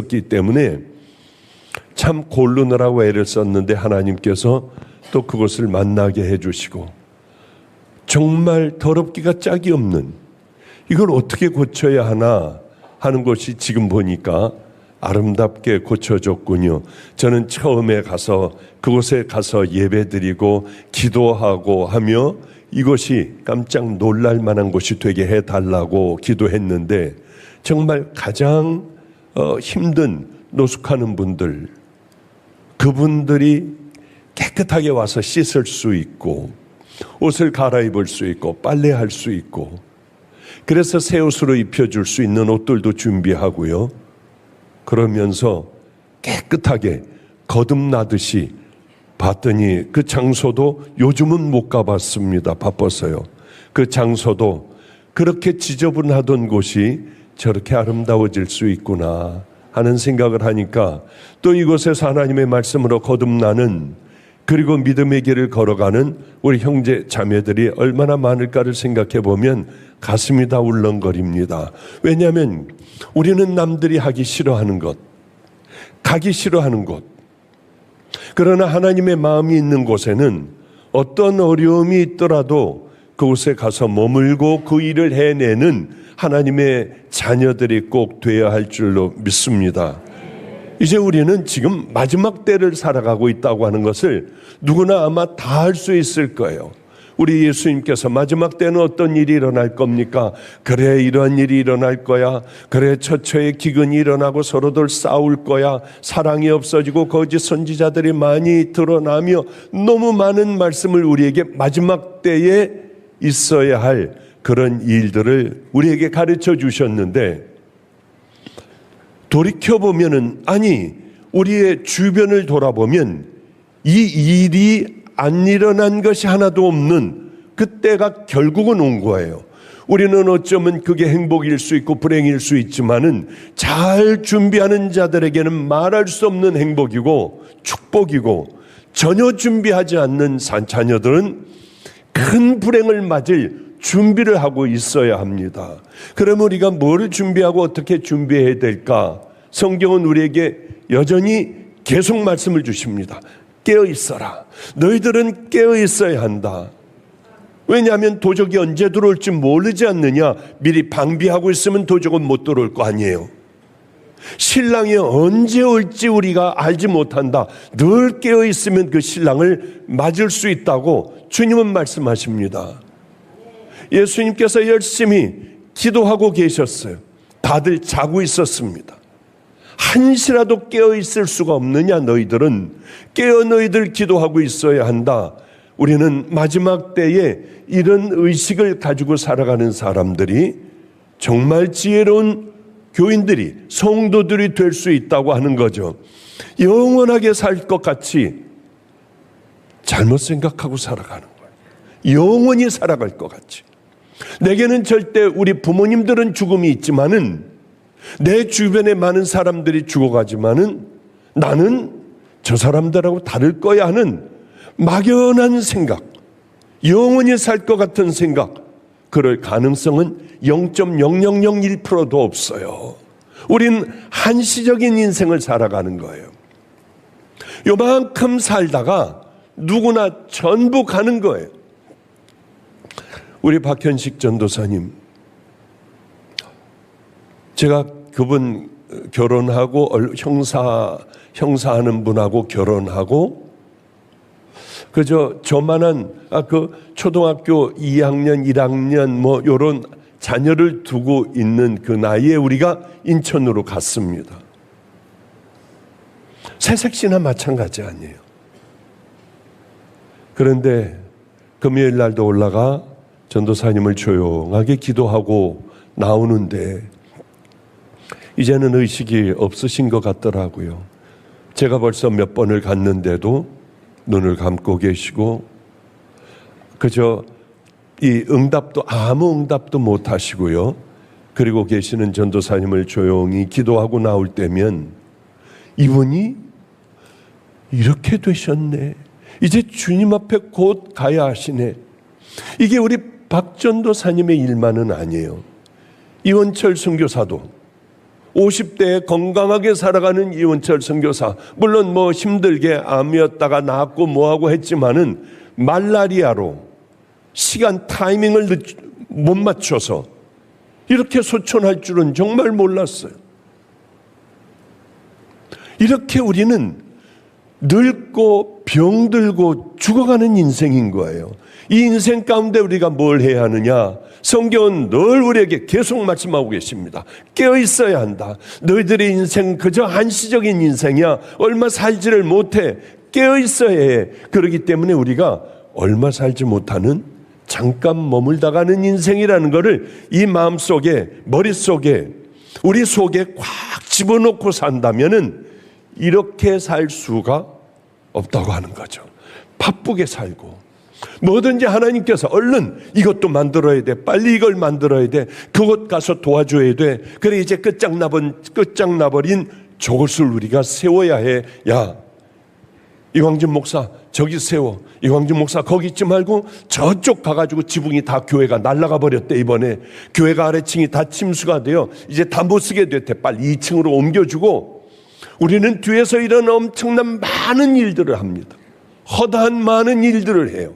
기 때문에 참 고르느라고 애를 썼는데 하나님께서 또 그것을 만나게 해주시고 정말 더럽기가 짝이 없는 이걸 어떻게 고쳐야 하나 하는 것이 지금 보니까 아름답게 고쳐졌군요. 저는 처음에 가서 그곳에 가서 예배드리고 기도하고 하며 이것이 깜짝 놀랄 만한 곳이 되게 해달라고 기도했는데 정말 가장 힘든 노숙하는 분들, 그분들이 깨끗하게 와서 씻을 수 있고 옷을 갈아입을 수 있고 빨래할 수 있고 그래서 새 옷으로 입혀줄 수 있는 옷들도 준비하고요. 그러면서 깨끗하게 거듭나듯이 봤더니 그 장소도 요즘은 못 가봤습니다. 바빠서요. 그 장소도 그렇게 지저분하던 곳이 저렇게 아름다워질 수 있구나 하는 생각을 하니까 또 이곳에서 하나님의 말씀으로 거듭나는 그리고 믿음의 길을 걸어가는 우리 형제 자매들이 얼마나 많을까를 생각해 보면 가슴이 다 울렁거립니다. 왜냐하면 우리는 남들이 하기 싫어하는 것, 가기 싫어하는 곳, 그러나 하나님의 마음이 있는 곳에는 어떤 어려움이 있더라도 그곳에 가서 머물고 그 일을 해내는 하나님의 자녀들이 꼭 되어야 할 줄로 믿습니다. 이제 우리는 지금 마지막 때를 살아가고 있다고 하는 것을 누구나 아마 다 알 수 있을 거예요. 우리 예수님께서 마지막 때는 어떤 일이 일어날 겁니까? 그래, 이러한 일이 일어날 거야. 그래, 처처의 기근이 일어나고 서로들 싸울 거야. 사랑이 없어지고 거짓 선지자들이 많이 드러나며 너무 많은 말씀을 우리에게 마지막 때에 있어야 할 그런 일들을 우리에게 가르쳐 주셨는데 돌이켜보면은 아니 우리의 주변을 돌아보면 이 일이 안 일어난 것이 하나도 없는 그때가 결국은 온 거예요. 우리는 어쩌면 그게 행복일 수 있고 불행일 수 있지만은 잘 준비하는 자들에게는 말할 수 없는 행복이고 축복이고 전혀 준비하지 않는 자녀들은 큰 불행을 맞을 준비를 하고 있어야 합니다. 그러면 우리가 뭘 준비하고 어떻게 준비해야 될까? 성경은 우리에게 여전히 계속 말씀을 주십니다. 깨어 있어라. 너희들은 깨어 있어야 한다. 왜냐하면 도적이 언제 들어올지 모르지 않느냐. 미리 방비하고 있으면 도적은 못 들어올 거 아니에요. 신랑이 언제 올지 우리가 알지 못한다. 늘 깨어 있으면 그 신랑을 맞을 수 있다고 주님은 말씀하십니다. 예수님께서 열심히 기도하고 계셨어요. 다들 자고 있었습니다. 한시라도 깨어 있을 수가 없느냐. 너희들은 깨어 너희들 기도하고 있어야 한다. 우리는 마지막 때에 이런 의식을 가지고 살아가는 사람들이 정말 지혜로운 교인들이 성도들이 될 수 있다고 하는 거죠. 영원하게 살 것 같이 잘못 생각하고 살아가는 거예요. 영원히 살아갈 것 같이. 내게는 절대 우리 부모님들은 죽음이 있지만은 내 주변에 많은 사람들이 죽어가지만은 나는 저 사람들하고 다를 거야 하는 막연한 생각, 영원히 살 것 같은 생각, 그럴 가능성은 0.0001%도 없어요. 우린 한시적인 인생을 살아가는 거예요. 요만큼 살다가 누구나 전부 가는 거예요. 우리 박현식 전도사님, 제가 그분 결혼하고 형사하는 분하고 결혼하고 그저 저만한 그 초등학교 2학년 1학년 뭐 요런 자녀를 두고 있는 그 나이에 우리가 인천으로 갔습니다. 새색시나 마찬가지 아니에요. 그런데 금요일 날도 올라가 전도사님을 조용하게 기도하고 나오는데 이제는 의식이 없으신 것 같더라고요. 제가 벌써 몇 번을 갔는데도 눈을 감고 계시고 그저 이 응답도 아무 응답도 못 하시고요. 그리고 계시는 전도사님을 조용히 기도하고 나올 때면 이분이 이렇게 되셨네. 이제 주님 앞에 곧 가야 하시네. 이게 우리 박 전도사님의 일만은 아니에요. 이원철 선교사도 50대에 건강하게 살아가는 이원철 선교사, 물론 뭐 힘들게 암이었다가 나았고 뭐하고 했지만은 말라리아로 시간 타이밍을 못 맞춰서 이렇게 소천할 줄은 정말 몰랐어요. 이렇게 우리는 늙고 병들고 죽어가는 인생인 거예요. 이 인생 가운데 우리가 뭘 해야 하느냐? 성경은 늘 우리에게 계속 말씀하고 계십니다. 깨어 있어야 한다. 너희들의 인생 그저 한시적인 인생이야. 얼마 살지를 못해. 깨어 있어야 해. 그렇기 때문에 우리가 얼마 살지 못하는 잠깐 머물다 가는 인생이라는 것을 이 마음속에, 머릿속에, 우리 속에 꽉 집어넣고 산다면은 이렇게 살 수가 없다고 하는 거죠. 바쁘게 살고 뭐든지 하나님께서 얼른 이것도 만들어야 돼. 빨리 이걸 만들어야 돼. 그곳 가서 도와줘야 돼. 그래 이제 끝장나버린 저것을 우리가 세워야 해. 야, 이광진 목사 저기 세워. 이광진 목사 거기 있지 말고 저쪽 가가지고 지붕이 다 교회가 날아가 버렸대. 이번에 교회가 아래층이 다 침수가 돼요. 이제 다 못 쓰게 됐대. 빨리 2층으로 옮겨주고. 우리는 뒤에서 이런 엄청난 많은 일들을 합니다. 허다한 많은 일들을 해요.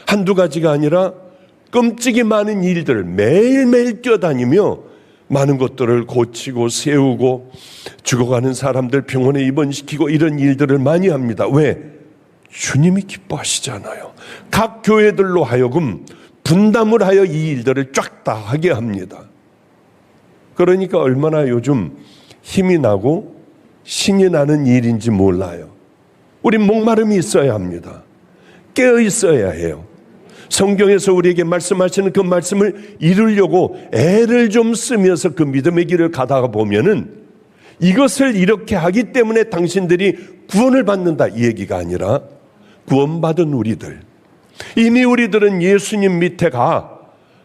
한두 가지가 아니라 끔찍이 많은 일들을 매일매일 뛰어다니며 많은 것들을 고치고 세우고 죽어가는 사람들 병원에 입원시키고 이런 일들을 많이 합니다. 왜? 주님이 기뻐하시잖아요. 각 교회들로 하여금 분담을 하여 이 일들을 쫙 다 하게 합니다. 그러니까 얼마나 요즘 힘이 나고 신이 나는 일인지 몰라요. 우린 목마름이 있어야 합니다. 깨어 있어야 해요. 성경에서 우리에게 말씀하시는 그 말씀을 이루려고 애를 좀 쓰면서 그 믿음의 길을 가다가 보면은 이것을 이렇게 하기 때문에 당신들이 구원을 받는다 이 얘기가 아니라 구원받은 우리들, 이미 우리들은 예수님 밑에 가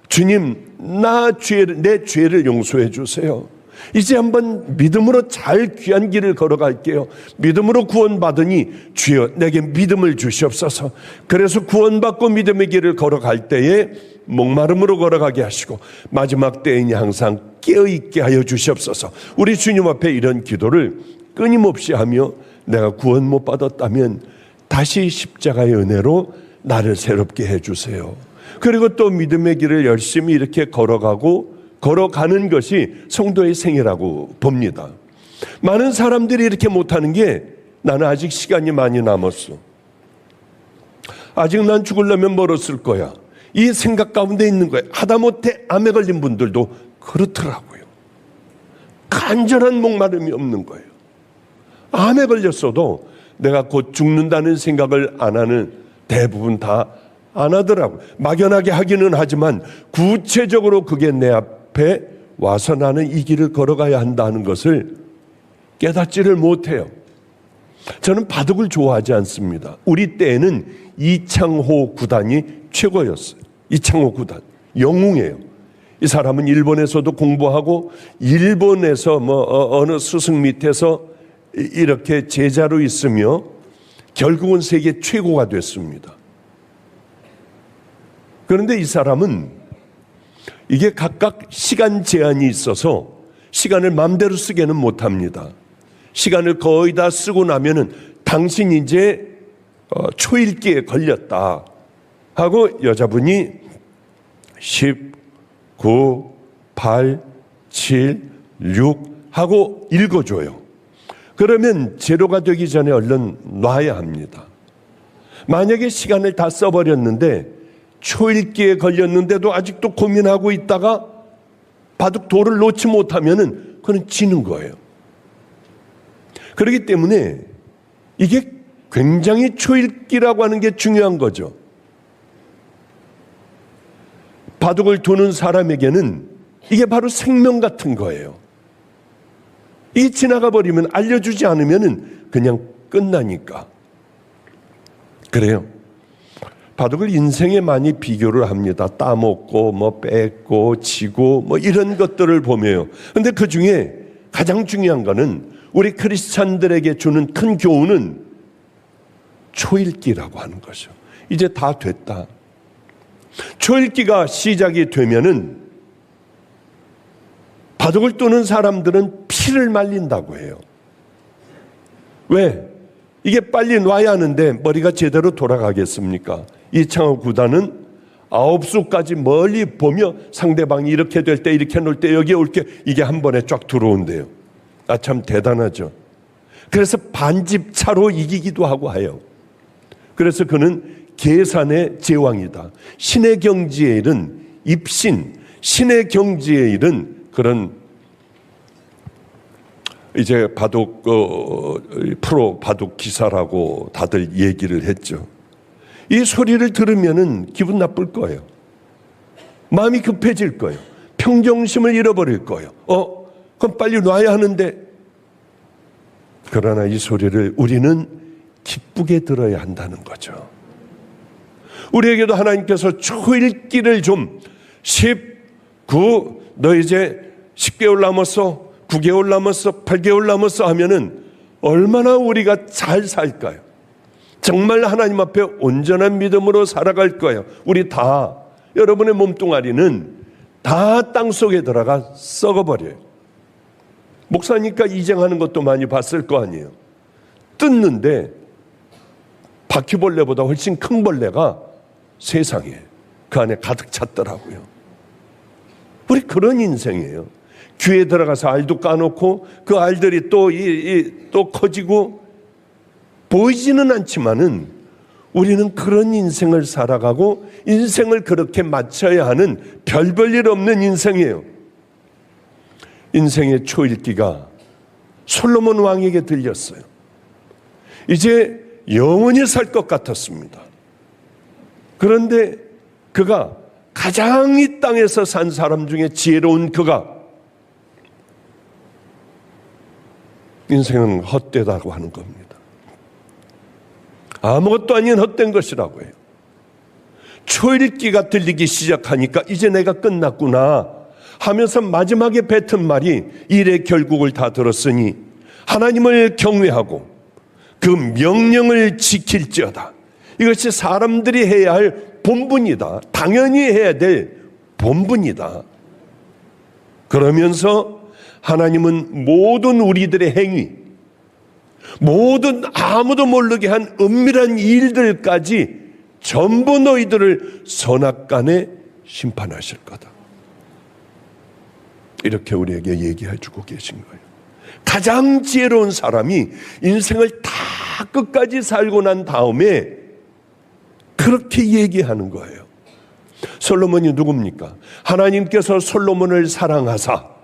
주님 내 죄를 용서해 주세요. 이제 한번 믿음으로 잘 귀한 길을 걸어갈게요. 믿음으로 구원받으니 주여 내게 믿음을 주시옵소서. 그래서 구원받고 믿음의 길을 걸어갈 때에 목마름으로 걸어가게 하시고 마지막 때에는 항상 깨어있게 하여 주시옵소서. 우리 주님 앞에 이런 기도를 끊임없이 하며 내가 구원 못 받았다면 다시 십자가의 은혜로 나를 새롭게 해주세요. 그리고 또 믿음의 길을 열심히 이렇게 걸어가는 것이 성도의 생애라고 봅니다. 많은 사람들이 이렇게 못하는 게 나는 아직 시간이 많이 남았어. 아직 난 죽으려면 멀었을 거야. 이 생각 가운데 있는 거예요. 하다못해 암에 걸린 분들도 그렇더라고요. 간절한 목마름이 없는 거예요. 암에 걸렸어도 내가 곧 죽는다는 생각을 안 하는 대부분 다 안 하더라고요. 막연하게 하기는 하지만 구체적으로 그게 내 앞에 와서 나는 이 길을 걸어가야 한다는 것을 깨닫지를 못해요. 저는 바둑을 좋아하지 않습니다. 우리 때에는 이창호 구단이 최고였어요. 이창호 구단 영웅이에요. 이 사람은 일본에서도 공부하고 일본에서 어느 스승 밑에서 이렇게 제자로 있으며 결국은 세계 최고가 됐습니다. 그런데 이 사람은 이게 각각 시간 제한이 있어서 시간을 마음대로 쓰게는 못합니다. 시간을 거의 다 쓰고 나면은 당신 이제 초읽기에 걸렸다 하고 여자분이 10, 9, 8, 7, 6 하고 읽어줘요. 그러면 제로가 되기 전에 얼른 놔야 합니다. 만약에 시간을 다 써버렸는데 초읽기에 걸렸는데도 아직도 고민하고 있다가 바둑 돌을 놓지 못하면은 그건 지는 거예요. 그렇기 때문에 이게 굉장히 초읽기라고 하는 게 중요한 거죠. 바둑을 두는 사람에게는 이게 바로 생명 같은 거예요. 이게 지나가 버리면 알려주지 않으면은 그냥 끝나니까. 그래요. 바둑을 인생에 많이 비교를 합니다. 따먹고 뺏고 지고 이런 것들을 보며요. 그런데 그 중에 가장 중요한 거는 우리 크리스찬들에게 주는 큰 교훈은 초읽기라고 하는 거죠. 이제 다 됐다. 초읽기가 시작이 되면은 바둑을 두는 사람들은 피를 말린다고 해요. 왜? 이게 빨리 놔야 하는데 머리가 제대로 돌아가겠습니까? 이창호 구단은 9수까지 멀리 보며 상대방이 이렇게 될 때, 이렇게 놓을 때, 여기에 올 게 이게 한 번에 쫙 들어온대요. 아, 참 대단하죠. 그래서 반집차로 이기기도 하고 해요. 그래서 그는 계산의 제왕이다. 신의 경지의 일은 입신, 신의 경지의 일은 그런 이제 바둑 프로 바둑 기사라고 다들 얘기를 했죠. 이 소리를 들으면은 기분 나쁠 거예요. 마음이 급해질 거예요. 평정심을 잃어버릴 거예요. 그럼 빨리 놔야 하는데. 그러나 이 소리를 우리는 기쁘게 들어야 한다는 거죠. 우리에게도 하나님께서 초읽기를 좀 19, 너 이제 10개월 남았어, 9개월 남았어, 8개월 남았어 하면은 얼마나 우리가 잘 살까요? 정말 하나님 앞에 온전한 믿음으로 살아갈 거예요. 우리 다, 여러분의 몸뚱아리는 다 땅속에 들어가 썩어버려요. 목사니까 이쟁하는 것도 많이 봤을 거 아니에요. 뜯는데 바퀴벌레보다 훨씬 큰 벌레가 세상에 그 안에 가득 찼더라고요. 우리 그런 인생이에요. 귀에 들어가서 알도 까놓고 그 알들이 또 커지고 보이지는 않지만은 우리는 그런 인생을 살아가고 인생을 그렇게 맞춰야 하는 별 일 없는 인생이에요. 인생의 초읽기가 솔로몬 왕에게 들렸어요. 이제 영원히 살 것 같았습니다. 그런데 그가 가장 이 땅에서 산 사람 중에 지혜로운 그가 인생은 헛되다고 하는 겁니다. 아무것도 아닌 헛된 것이라고 해요. 초읽기가 들리기 시작하니까 이제 내가 끝났구나 하면서 마지막에 뱉은 말이 일의 결국을 다 들었으니 하나님을 경외하고 그 명령을 지킬지어다. 이것이 사람들이 해야 할 본분이다. 당연히 해야 될 본분이다. 그러면서 하나님은 모든 우리들의 행위, 모든 아무도 모르게 한 은밀한 일들까지 전부 너희들을 선악간에 심판하실 거다. 이렇게 우리에게 얘기해 주고 계신 거예요. 가장 지혜로운 사람이 인생을 다 끝까지 살고 난 다음에 그렇게 얘기하는 거예요. 솔로몬이 누굽니까? 하나님께서 솔로몬을 사랑하사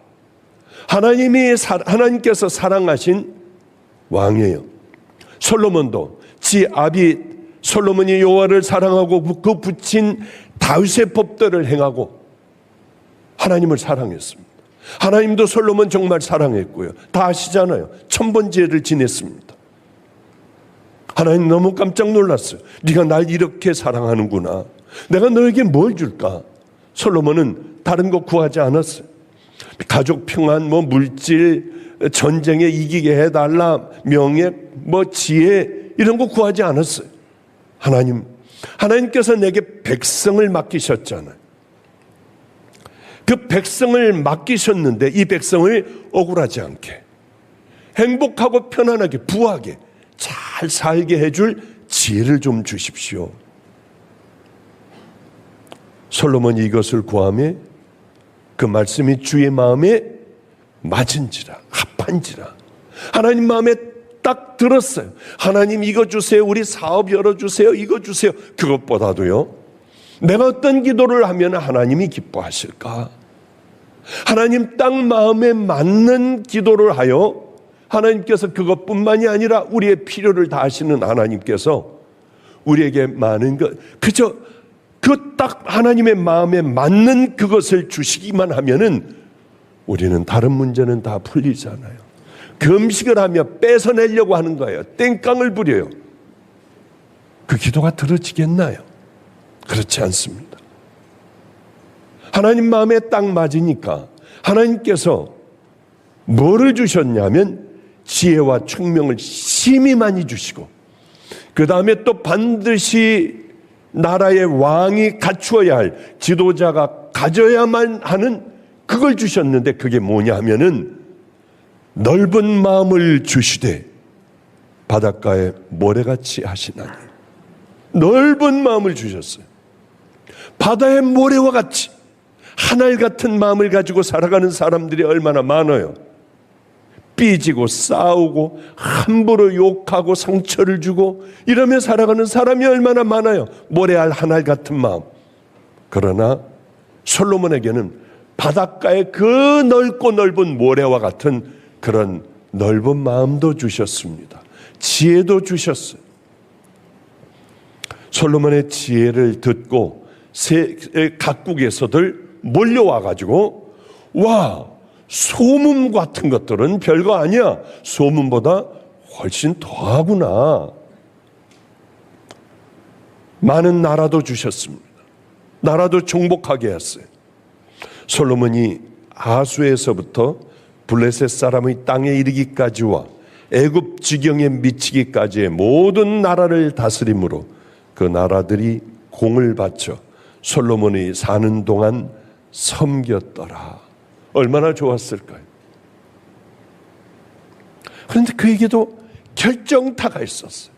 하나님께서 사랑하신 왕이에요. 솔로몬도 지 아비 솔로몬이 여호와를 사랑하고 그 붙인 다윗의 법도를 행하고 하나님을 사랑했습니다. 하나님도 솔로몬 정말 사랑했고요. 다 아시잖아요. 천번제를 지냈습니다. 하나님 너무 깜짝 놀랐어요. 네가 날 이렇게 사랑하는구나. 내가 너에게 뭘 줄까? 솔로몬은 다른 거 구하지 않았어요. 가족 평안, 물질, 전쟁에 이기게 해달라, 명예, 지혜 이런 거 구하지 않았어요. 하나님께서 내게 백성을 맡기셨잖아요. 그 백성을 맡기셨는데 이 백성을 억울하지 않게 행복하고 편안하게 부하게 잘 살게 해줄 지혜를 좀 주십시오. 솔로몬이 이것을 구하며 그 말씀이 주의 마음에 맞은지라 합한지라 하나님 마음에 딱 들었어요. 하나님 이거 주세요. 우리 사업 열어주세요. 이거 주세요. 그것보다도요, 내가 어떤 기도를 하면 하나님이 기뻐하실까? 하나님 딱 마음에 맞는 기도를 하여 하나님께서 그것뿐만이 아니라 우리의 필요를 다하시는 하나님께서 우리에게 많은 것, 그저 그 딱 하나님의 마음에 맞는 그것을 주시기만 하면은 우리는 다른 문제는 다 풀리잖아요. 금식을 하며 뺏어내려고 하는 거예요. 땡깡을 부려요. 그 기도가 들어지겠나요? 그렇지 않습니다. 하나님 마음에 딱 맞으니까 하나님께서 뭐를 주셨냐면 지혜와 총명을 심히 많이 주시고 그 다음에 또 반드시 나라의 왕이 갖추어야 할 지도자가 가져야만 하는 그걸 주셨는데 그게 뭐냐 하면은 넓은 마음을 주시되 바닷가에 모래같이 하시나니. 넓은 마음을 주셨어요. 바다의 모래와 같이 하늘 같은 마음을 가지고 살아가는 사람들이 얼마나 많아요. 삐지고 싸우고 함부로 욕하고 상처를 주고 이러며 살아가는 사람이 얼마나 많아요. 모래알 하늘 같은 마음. 그러나 솔로몬에게는 바닷가의 그 넓고 넓은 모래와 같은 그런 넓은 마음도 주셨습니다. 지혜도 주셨어요. 솔로몬의 지혜를 듣고 각국에서들 몰려와가지고 와, 소문 같은 것들은 별거 아니야. 소문보다 훨씬 더하구나. 많은 나라도 주셨습니다. 나라도 정복하게 했어요. 솔로몬이 아수에서부터 블레셋 사람의 땅에 이르기까지와 애굽 지경에 미치기까지의 모든 나라를 다스림으로 그 나라들이 공을 바쳐 솔로몬이 사는 동안 섬겼더라. 얼마나 좋았을까요? 그런데 그에게도 결정타가 있었어요.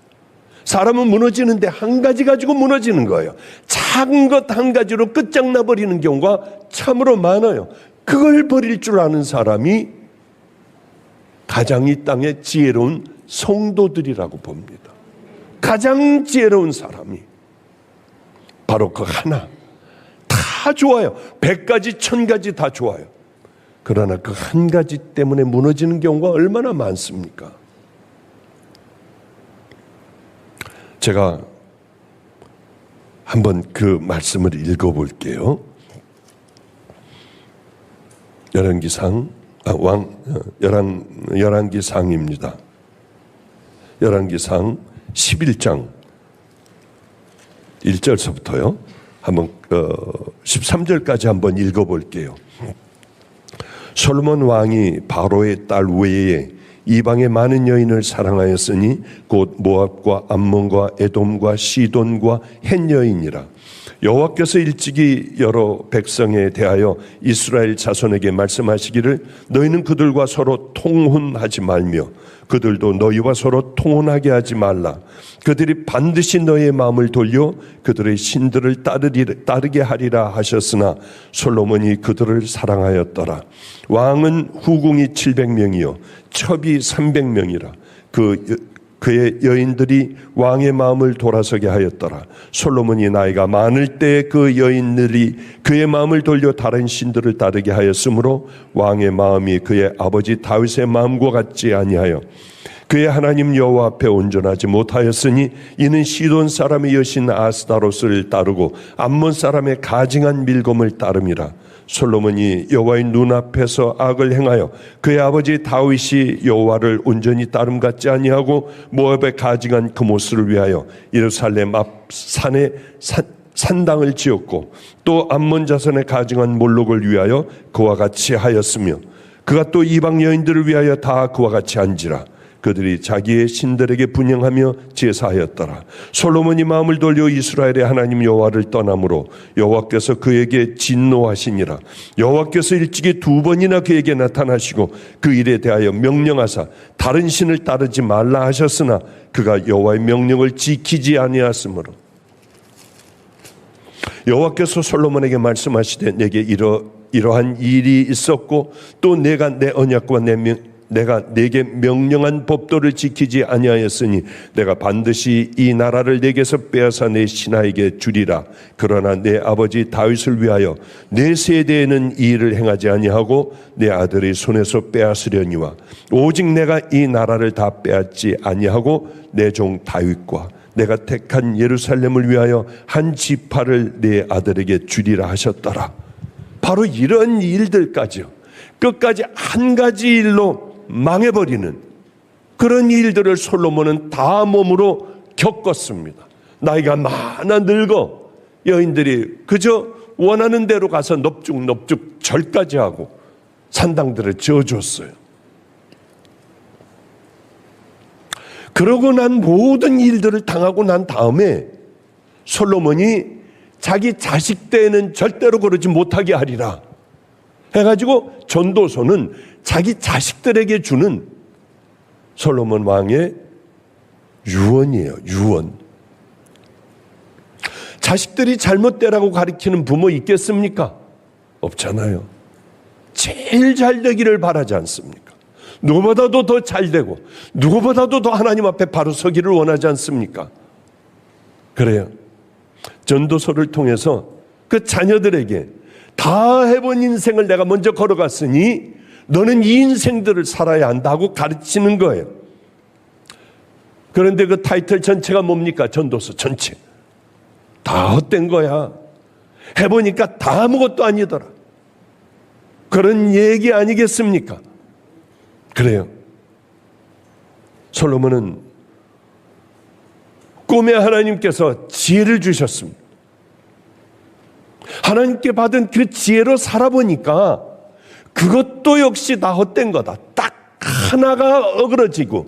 사람은 무너지는데 한 가지 가지고 무너지는 거예요. 작은 것 한 가지로 끝장나 버리는 경우가 참으로 많아요. 그걸 버릴 줄 아는 사람이 가장 이 땅의 지혜로운 성도들이라고 봅니다. 가장 지혜로운 사람이 바로 그 하나. 다 좋아요. 100가지, 1000가지 다 좋아요. 그러나 그 한 가지 때문에 무너지는 경우가 얼마나 많습니까? 제가 한번 그 말씀을 읽어볼게요. 열왕기상입니다. 열왕기상 11장 1절서부터요. 한번 13절까지 한번 읽어볼게요. 솔로몬 왕이 바로의 딸 외에 이방의 많은 여인을 사랑하였으니 곧 모압과 암몬과 에돔과 시돈과 헷 여인이라. 여호와께서 일찍이 여러 백성에 대하여 이스라엘 자손에게 말씀하시기를 너희는 그들과 서로 통혼하지 말며 그들도 너희와 서로 통혼하게 하지 말라. 그들이 반드시 너희의 마음을 돌려 그들의 신들을 따르게 하리라 하셨으나 솔로몬이 그들을 사랑하였더라. 왕은 후궁이 700명이요 첩이 300명이라. 그의 여인들이 왕의 마음을 돌아서게 하였더라. 솔로몬이 나이가 많을 때 그 여인들이 그의 마음을 돌려 다른 신들을 따르게 하였으므로 왕의 마음이 그의 아버지 다윗의 마음과 같지 아니하여 그의 하나님 여호와 앞에 온전하지 못하였으니 이는 시돈 사람의 여신 아스타롯을 따르고 암몬 사람의 가증한 밀검을 따름이라. 솔로몬이 여호와의 눈앞에서 악을 행하여 그의 아버지 다윗이 여호와를 온전히 따름 같지 아니하고 모압의 가증한 그모스를 위하여 예루살렘 앞 산에 산당을 지었고 또 암몬 자손의 가증한 몰록을 위하여 그와 같이 하였으며 그가 또 이방 여인들을 위하여 다 그와 같이 한지라. 그들이 자기의 신들에게 분향하며 제사하였더라. 솔로몬이 마음을 돌려 이스라엘의 하나님 여호와를 떠남으로 여호와께서 그에게 진노하시니라. 여호와께서 일찍이 2번이나 그에게 나타나시고 그 일에 대하여 명령하사 다른 신을 따르지 말라 하셨으나 그가 여호와의 명령을 지키지 아니하였으므로 여호와께서 솔로몬에게 말씀하시되 내게 이러한 일이 있었고 또 내가 내 언약과 내가 네게 명령한 법도를 지키지 아니하였으니 내가 반드시 이 나라를 네게서 빼앗아 내 신하에게 주리라. 그러나 내 아버지 다윗을 위하여 내 세대에는 이 일을 행하지 아니하고 내 아들의 손에서 빼앗으려니와 오직 내가 이 나라를 다 빼앗지 아니하고 내 종 다윗과 내가 택한 예루살렘을 위하여 한 지파를 내 아들에게 주리라 하셨더라. 바로 이런 일들까지요. 끝까지 한 가지 일로 망해버리는 그런 일들을 솔로몬은 다 몸으로 겪었습니다. 나이가 많아 늙어 여인들이 그저 원하는 대로 가서 넙죽넙죽 절까지 하고 산당들을 지어줬어요. 그러고 난 모든 일들을 당하고 난 다음에 솔로몬이 자기 자식 때에는 절대로 그러지 못하게 하리라. 해가지고 전도서는 자기 자식들에게 주는 솔로몬 왕의 유언이에요. 유언. 자식들이 잘못되라고 가르치는 부모 있겠습니까? 없잖아요. 제일 잘 되기를 바라지 않습니까? 누구보다도 더 잘 되고 누구보다도 더 하나님 앞에 바로 서기를 원하지 않습니까? 그래요. 전도서를 통해서 그 자녀들에게 다 해본 인생을 내가 먼저 걸어갔으니 너는 이 인생들을 살아야 한다고 가르치는 거예요. 그런데 그 타이틀 전체가 뭡니까? 전도서 전체. 다 헛된 거야. 해보니까 다 아무것도 아니더라. 그런 얘기 아니겠습니까? 그래요. 솔로몬은 꿈에 하나님께서 지혜를 주셨습니다. 하나님께 받은 그 지혜로 살아보니까 그것도 역시 다 헛된 거다. 딱 하나가 어그러지고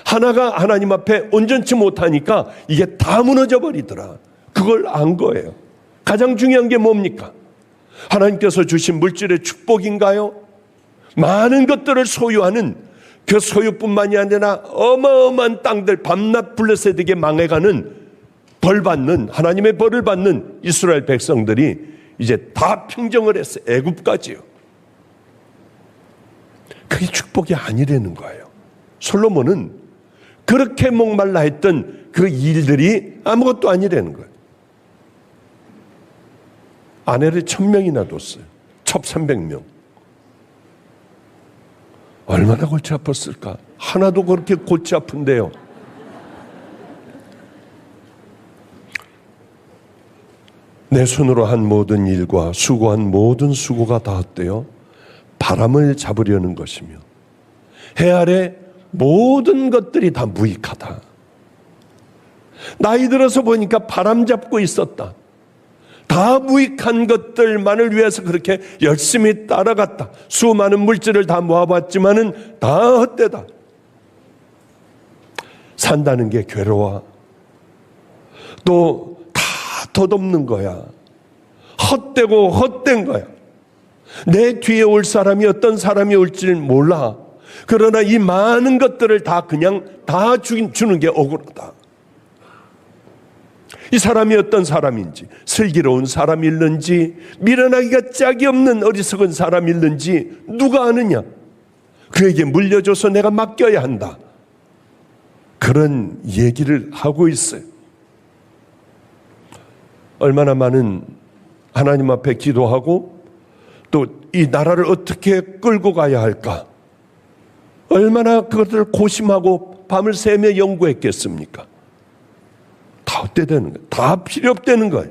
하나가 하나님 앞에 온전치 못하니까 이게 다 무너져 버리더라. 그걸 안 거예요. 가장 중요한 게 뭡니까? 하나님께서 주신 물질의 축복인가요? 많은 것들을 소유하는 그 소유뿐만이 아니라 어마어마한 땅들 밤낮 블레셋에게 망해가는 벌받는 하나님의 벌을 받는 이스라엘 백성들이 이제 다 평정을 했어요. 애굽까지요. 그게 축복이 아니라는 거예요. 솔로몬은 그렇게 목말라 했던 그 일들이 아무것도 아니라는 거예요. 아내를 1000명이나 뒀어요. 1300명. 얼마나 골치 아팠을까? 하나도 그렇게 골치 아픈데요. 내 손으로 한 모든 일과 수고한 모든 수고가 다 헛되어 바람을 잡으려는 것이며 해 아래 모든 것들이 다 무익하다. 나이 들어서 보니까 바람 잡고 있었다. 다 무익한 것들만을 위해서 그렇게 열심히 따라갔다. 수많은 물질을 다 모아봤지만은 다 헛되다. 산다는 게 괴로워. 또 다 덧없는 거야. 헛되고 헛된 거야. 내 뒤에 올 사람이 어떤 사람이 올지를 몰라. 그러나 이 많은 것들을 다 그냥 다 주는 게 억울하다. 이 사람이 어떤 사람인지, 슬기로운 사람일는지, 미련하기가 짝이 없는 어리석은 사람일는지 누가 아느냐? 그에게 물려줘서 내가 맡겨야 한다. 그런 얘기를 하고 있어요. 얼마나 많은 하나님 앞에 기도하고 또 이 나라를 어떻게 끌고 가야 할까? 얼마나 그것을 고심하고 밤을 새며 연구했겠습니까? 다 헛되는 거예요. 다 필요 없다는 거예요.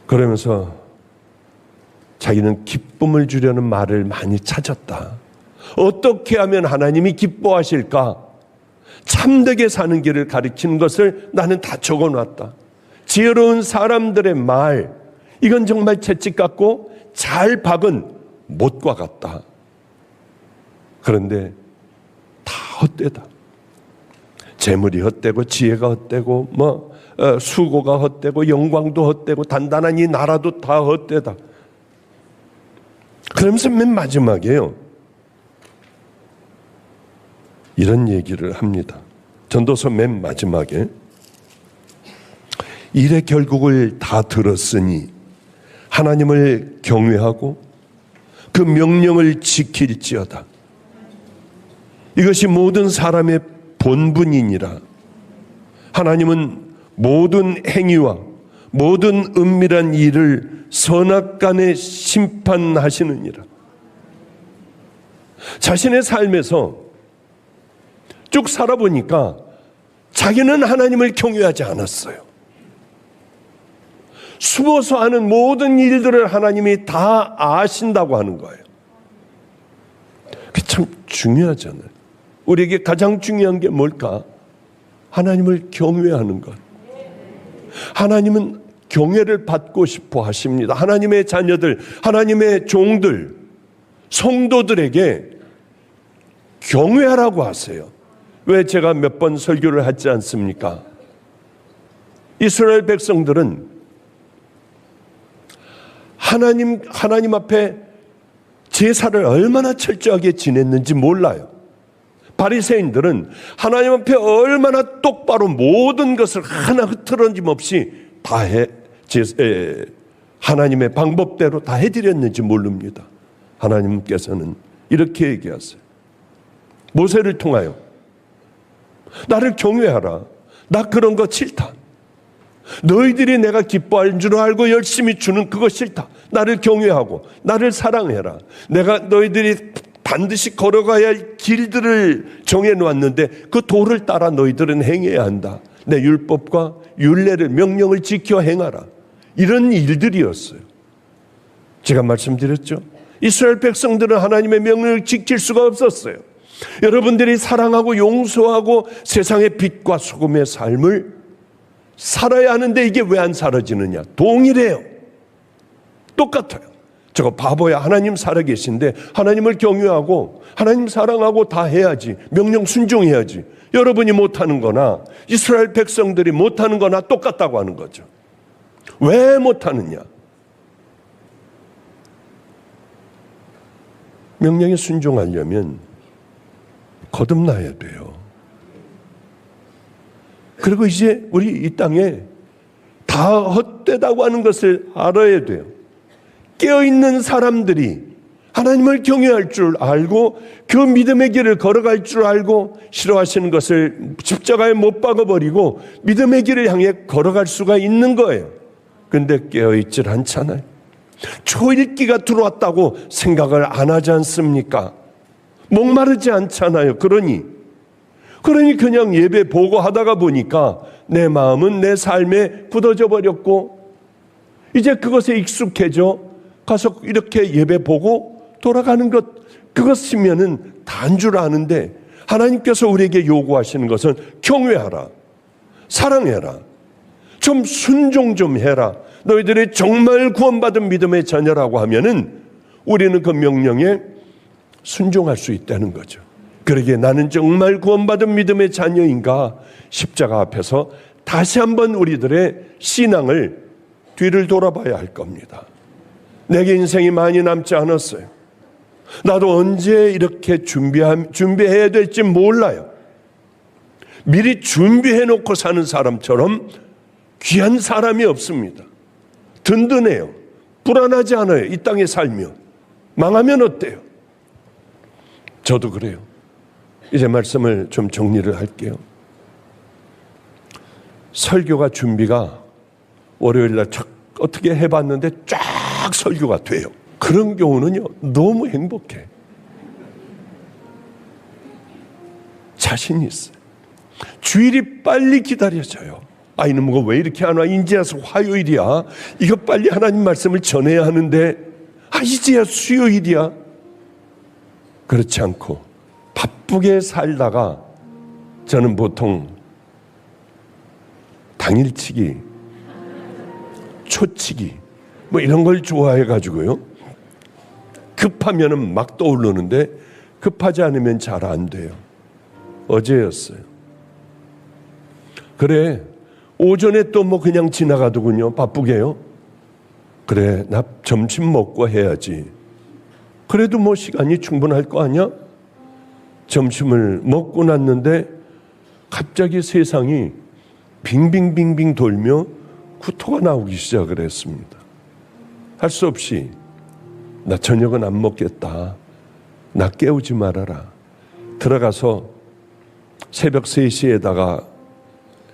그러면서 자기는 기쁨을 주려는 말을 많이 찾았다. 어떻게 하면 하나님이 기뻐하실까? 참되게 사는 길을 가르치는 것을 나는 다 적어놨다. 지혜로운 사람들의 말, 이건 정말 채찍 같고 잘 박은 못과 같다. 그런데 다 헛되다. 재물이 헛되고 지혜가 헛되고 수고가 헛되고 영광도 헛되고 단단한 이 나라도 다 헛되다. 그러면서 맨 마지막에요. 이런 얘기를 합니다. 전도서 맨 마지막에 일의 결국을 다 들었으니 하나님을 경외하고 그 명령을 지킬지어다. 이것이 모든 사람의 본분이니라. 하나님은 모든 행위와 모든 은밀한 일을 선악간에 심판하시느니라. 자신의 삶에서 쭉 살아보니까 자기는 하나님을 경외하지 않았어요. 숨어서 하는 모든 일들을 하나님이 다 아신다고 하는 거예요. 그게 참 중요하잖아요. 우리에게 가장 중요한 게 뭘까? 하나님을 경외하는 것. 하나님은 경외를 받고 싶어 하십니다. 하나님의 자녀들, 하나님의 종들, 성도들에게 경외하라고 하세요. 왜 제가 몇 번 설교를 하지 않습니까? 이스라엘 백성들은 하나님 앞에 제사를 얼마나 철저하게 지냈는지 몰라요. 바리새인들은 하나님 앞에 얼마나 똑바로 모든 것을 하나 흐트러짐 없이 다 하나님의 방법대로 다 해드렸는지 모릅니다. 하나님께서는 이렇게 얘기하세요. 모세를 통하여 나를 경외하라. 나 그런 거 싫다. 너희들이 내가 기뻐할 줄 알고 열심히 주는 그거 싫다. 나를 경외하고 나를 사랑해라. 내가 너희들이 반드시 걸어가야 할 길들을 정해놓았는데 그 도를 따라 너희들은 행해야 한다. 내 율법과 율례를 명령을 지켜 행하라. 이런 일들이었어요. 제가 말씀드렸죠. 이스라엘 백성들은 하나님의 명령을 지킬 수가 없었어요. 여러분들이 사랑하고 용서하고 세상의 빛과 소금의 삶을 살아야 하는데 이게 왜 안 사라지느냐? 동일해요. 똑같아요. 저거 바보야. 하나님 살아계신데 하나님을 경외하고 하나님 사랑하고 다 해야지. 명령 순종해야지. 여러분이 못하는 거나 이스라엘 백성들이 못하는 거나 똑같다고 하는 거죠. 왜 못하느냐? 명령에 순종하려면 거듭나야 돼요. 그리고 이제 우리 이 땅에 다 헛되다고 하는 것을 알아야 돼요. 깨어있는 사람들이 하나님을 경외할 줄 알고 그 믿음의 길을 걸어갈 줄 알고 싫어하시는 것을 십자가에 못 박아버리고 믿음의 길을 향해 걸어갈 수가 있는 거예요. 근데 깨어있질 않잖아요. 초읽기가 들어왔다고 생각을 안 하지 않습니까? 목마르지 않잖아요. 그러니 그냥 예배 보고 하다가 보니까 내 마음은 내 삶에 굳어져 버렸고 이제 그것에 익숙해져 가서 이렇게 예배 보고 돌아가는 것, 그것이면은 다인 줄 아는데 하나님께서 우리에게 요구하시는 것은 경외하라, 사랑해라, 좀 순종 좀 해라. 너희들이 정말 구원받은 믿음의 자녀라고 하면은 우리는 그 명령에 순종할 수 있다는 거죠. 그러기에 나는 정말 구원받은 믿음의 자녀인가? 십자가 앞에서 다시 한번 우리들의 신앙을 뒤를 돌아봐야 할 겁니다. 내게 인생이 많이 남지 않았어요. 나도 언제 이렇게 준비해야 될지 몰라요. 미리 준비해놓고 사는 사람처럼 귀한 사람이 없습니다. 든든해요. 불안하지 않아요. 이 땅에 살면. 망하면 어때요? 저도 그래요. 이제 말씀을 좀 정리를 할게요. 설교가 준비가 월요일날 어떻게 해봤는데 쫙 설교가 돼요. 그런 경우는요, 너무 행복해. 자신이 있어요. 주일이 빨리 기다려져요. 이놈은 왜 이렇게 안 와? 이제야 화요일이야. 이거 빨리 하나님 말씀을 전해야 하는데 이제야 수요일이야. 그렇지 않고 바쁘게 살다가 저는 보통 당일치기, 초치기 뭐 이런 걸 좋아해가지고요. 급하면은 막 떠오르는데 급하지 않으면 잘 안 돼요. 어제였어요. 그래, 오전에 또 뭐 그냥 지나가더군요. 바쁘게요. 그래, 나 점심 먹고 해야지. 그래도 뭐 시간이 충분할 거 아니야? 점심을 먹고 났는데 갑자기 세상이 빙빙빙빙 돌며 구토가 나오기 시작을 했습니다. 할 수 없이 나 저녁은 안 먹겠다. 나 깨우지 말아라. 들어가서 새벽 3시에다가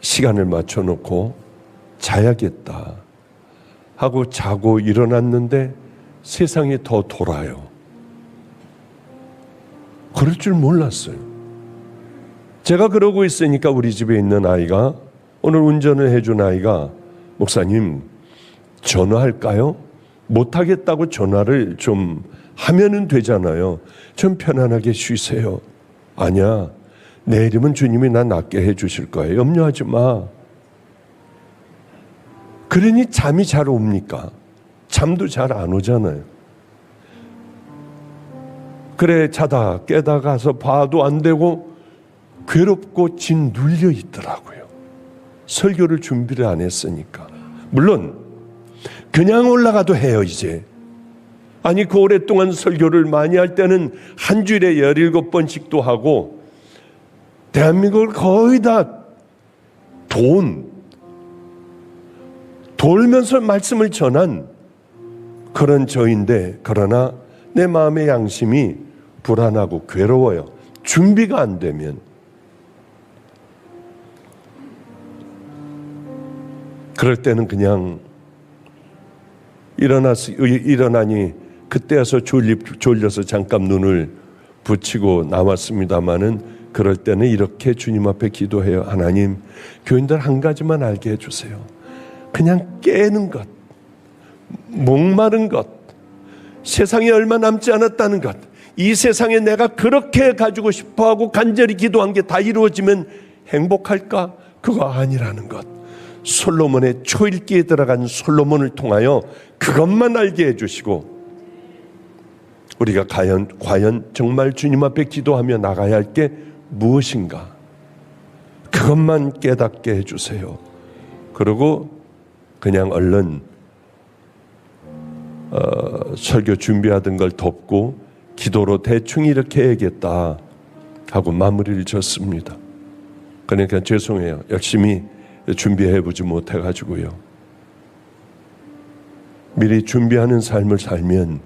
시간을 맞춰놓고 자야겠다 하고 자고 일어났는데 세상이 더 돌아요. 그럴 줄 몰랐어요. 제가 그러고 있으니까 우리 집에 있는 아이가, 오늘 운전을 해준 아이가, 목사님 전화할까요? 못하겠다고 전화를 좀 하면은 되잖아요. 좀 편안하게 쉬세요. 아니야, 내일이면 주님이 나 낫게 해주실 거예요. 염려하지 마. 그러니 잠이 잘 옵니까? 잠도 잘 안 오잖아요. 그래, 자다 깨다가서 봐도 안 되고 괴롭고 짓눌려 있더라고요. 설교를 준비를 안 했으니까. 물론 그냥 올라가도 해요 이제. 아니 그 오랫동안 설교를 많이 할 때는 한 주일에 17번씩도 하고 대한민국을 거의 다 돌면서 말씀을 전한 그런 저인데, 그러나 내 마음의 양심이 불안하고 괴로워요. 준비가 안 되면. 그럴 때는 그냥 일어나니 그때여서 졸려서 잠깐 눈을 붙이고 나왔습니다마는, 그럴 때는 이렇게 주님 앞에 기도해요. 하나님, 교인들 한 가지만 알게 해주세요. 그냥 깨는 것, 목마른 것, 세상에 얼마 남지 않았다는 것, 이 세상에 내가 그렇게 가지고 싶어하고 간절히 기도한 게 다 이루어지면 행복할까? 그거 아니라는 것. 솔로몬의 초읽기에 들어간 솔로몬을 통하여 그것만 알게 해주시고, 우리가 과연 정말 주님 앞에 기도하며 나가야 할 게 무엇인가, 그것만 깨닫게 해주세요. 그리고 그냥 얼른 설교 준비하던 걸 덮고 기도로 대충 이렇게 해야겠다 하고 마무리를 졌습니다. 그러니까 죄송해요. 열심히 준비해보지 못해가지고요. 미리 준비하는 삶을 살면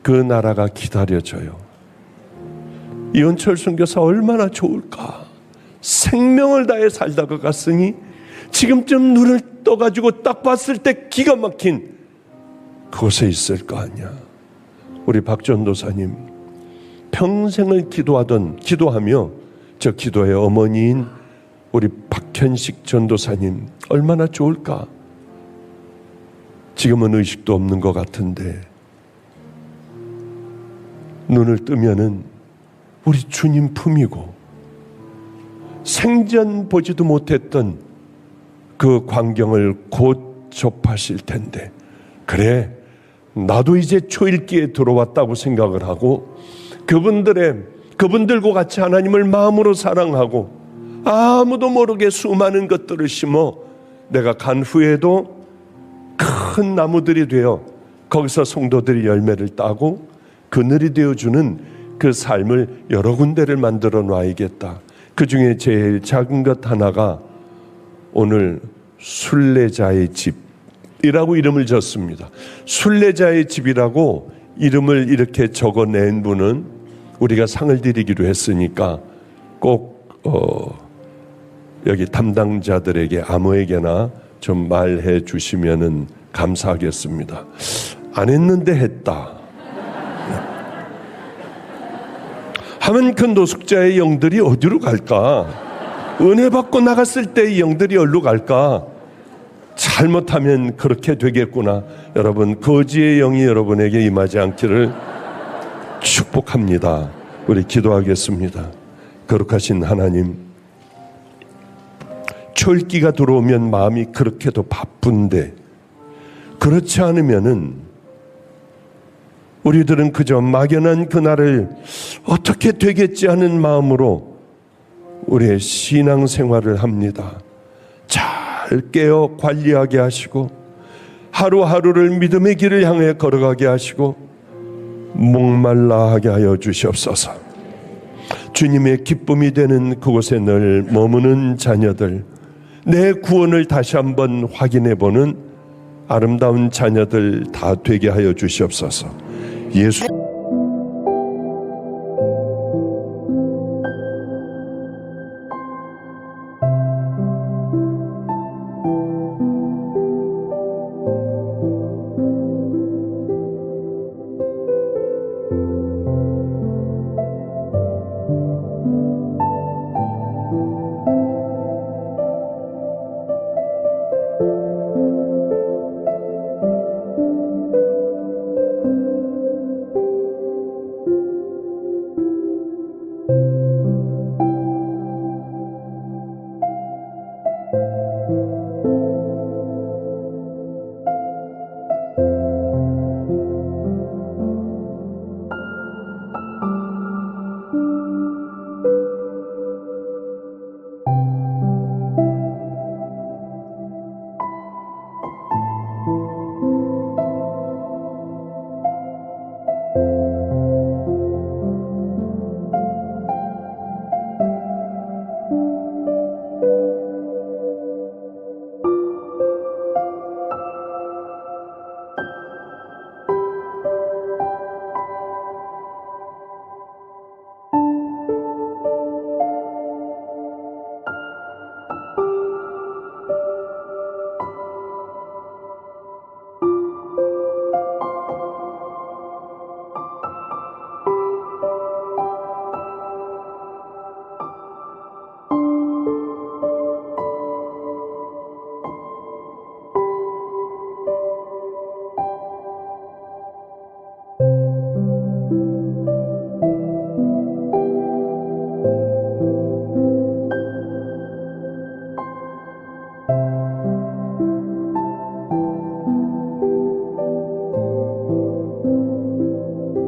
그 나라가 기다려져요. 이원철 선교사 얼마나 좋을까. 생명을 다해 살다가 갔으니 지금쯤 눈을 떠가지고 딱 봤을 때 기가 막힌 그곳에 있을 거 아니야. 우리 박 전도사님 평생을 기도하며 저 기도의 어머니인 우리 박현식 전도사님 얼마나 좋을까. 지금은 의식도 없는 것 같은데 눈을 뜨면은 우리 주님 품이고, 생전 보지도 못했던 그 광경을 곧 접하실 텐데, 그래 나도 이제 초읽기에 들어왔다고 생각을 하고 그분들과 같이 하나님을 마음으로 사랑하고 아무도 모르게 수많은 것들을 심어 내가 간 후에도 큰 나무들이 되어 거기서 성도들이 열매를 따고 그늘이 되어주는 그 삶을 여러 군데를 만들어 놔야겠다. 그 중에 제일 작은 것 하나가 오늘 순례자의 집이라고 이름을 졌습니다. 순례자의 집이라고 이름을 이렇게 적어낸 분은 우리가 상을 드리기로 했으니까 꼭 여기 담당자들에게 아무에게나 좀 말해 주시면은 감사하겠습니다. 안 했는데 했다 하면 그 노숙자의 영들이 어디로 갈까? 은혜 받고 나갔을 때 이 영들이 어디로 갈까? 잘못하면 그렇게 되겠구나. 여러분, 거지의 영이 여러분에게 임하지 않기를 축복합니다. 우리 기도하겠습니다. 거룩하신 하나님, 초읽기가 들어오면 마음이 그렇게도 바쁜데, 그렇지 않으면은 우리들은 그저 막연한 그날을 어떻게 되겠지 하는 마음으로 우리의 신앙생활을 합니다. 잘 깨어 관리하게 하시고 하루하루를 믿음의 길을 향해 걸어가게 하시고 목말라 하게 하여 주시옵소서. 주님의 기쁨이 되는 그곳에 늘 머무는 자녀들, 내 구원을 다시 한번 확인해보는 아름다운 자녀들 다 되게 하여 주시옵소서. 예수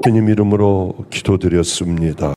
주님 이름으로 기도드렸습니다.